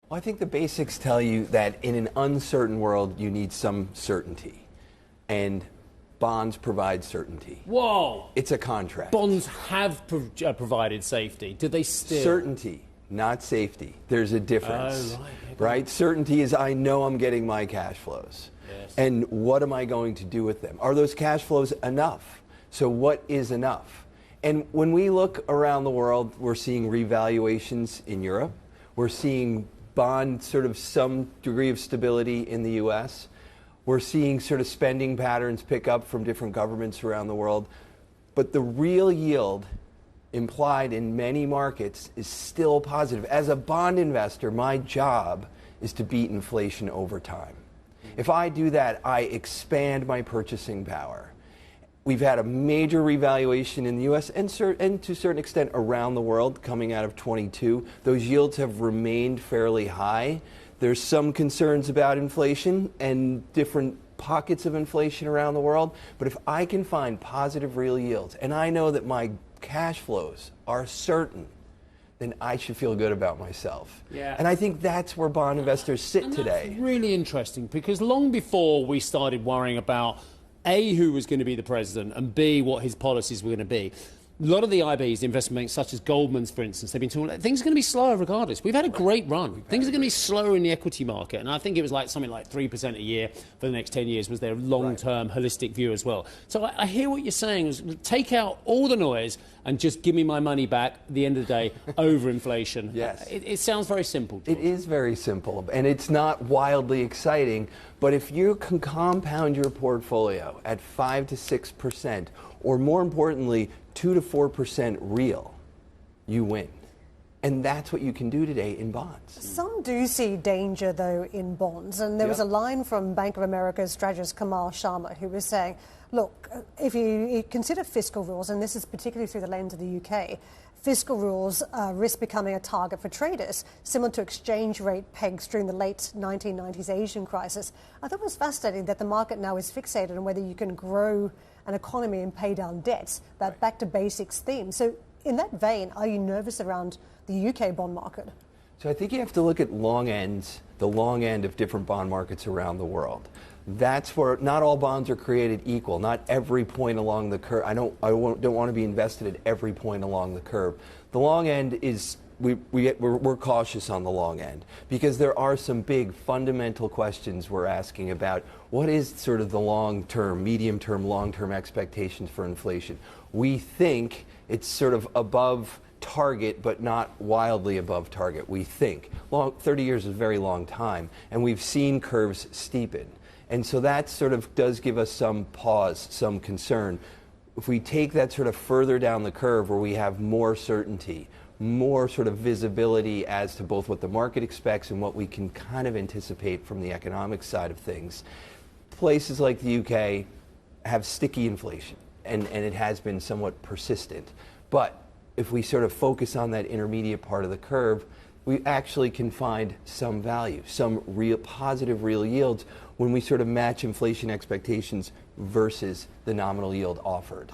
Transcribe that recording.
Well, I think the basics tell you that in an uncertain world, you need some certainty. And bonds provide certainty. Whoa! It's a contract. Bonds have provided safety. Do they still? Certainty, not safety. There's a difference. Oh, right. Right? Certainty is I know I'm getting my cash flows. Yes. And what am I going to do with them? Are those cash flows enough? So what is enough? And when we look around the world, we're seeing revaluations in Europe. We're seeing bond sort of some degree of stability in the US. We're seeing sort of spending patterns pick up from different governments around the world. But the real yield implied in many markets is still positive. As a bond investor, my job is to beat inflation over time. If I do that, I expand my purchasing power. We've had a major revaluation in the U.S. and to a certain extent around the world coming out of 22. Those yields have remained fairly high. There's some concerns about inflation and different pockets of inflation around the world. But if I can find positive real yields, and I know that my cash flows are certain, then I should feel good about myself. Yeah. And I think that's where bond investors sit today. That's really interesting, because long before we started worrying about A, who was going to be the president, and B, what his policies were going to be, a lot of the IBs, investment banks such as Goldman's, for instance, they've been talking about things are going to be slower regardless. We've had a great run. Things are going to be slower in the equity market. And I think it was like something like 3% a year for the next 10 years was their long-term holistic view as well. So I hear what you're saying is take out all the noise and just give me my money back at the end of the day over inflation. Yes. It sounds very simple, George. It is very simple, and it's not wildly exciting. But if you can compound your portfolio at 5 to 6%, or more importantly, 2 to 4% real, you win. And that's what you can do today in bonds. Some do see danger, though, in bonds. And there was a line from Bank of America's strategist Kamal Sharma, who was saying, look, if you consider fiscal rules, and this is particularly through the lens of the UK, fiscal rules risk becoming a target for traders, similar to exchange rate pegs during the late 1990s Asian crisis. I thought it was fascinating that the market now is fixated on whether you can grow an economy and pay down debts, that back to basics theme. So in that vein, are you nervous around the UK bond market? So I think you have to look at long ends, the long end of different bond markets around the world. That's where not all bonds are created equal. Not every point along the curve. I don't want to be invested at every point along the curve. The long end is we're cautious on the long end because there are some big fundamental questions we're asking about what is sort of the long-term, medium-term, long-term expectations for inflation. We think it's sort of above target, but not wildly above target. We think 30 years is a very long time, and we've seen curves steepen. And so that sort of does give us some pause, some concern. If we take that sort of further down the curve where we have more certainty, more sort of visibility as to both what the market expects and what we can kind of anticipate from the economic side of things, places like the UK have sticky inflation, and it has been somewhat persistent. But if we sort of focus on that intermediate part of the curve, we actually can find some value, some real positive real yields when we sort of match inflation expectations versus the nominal yield offered.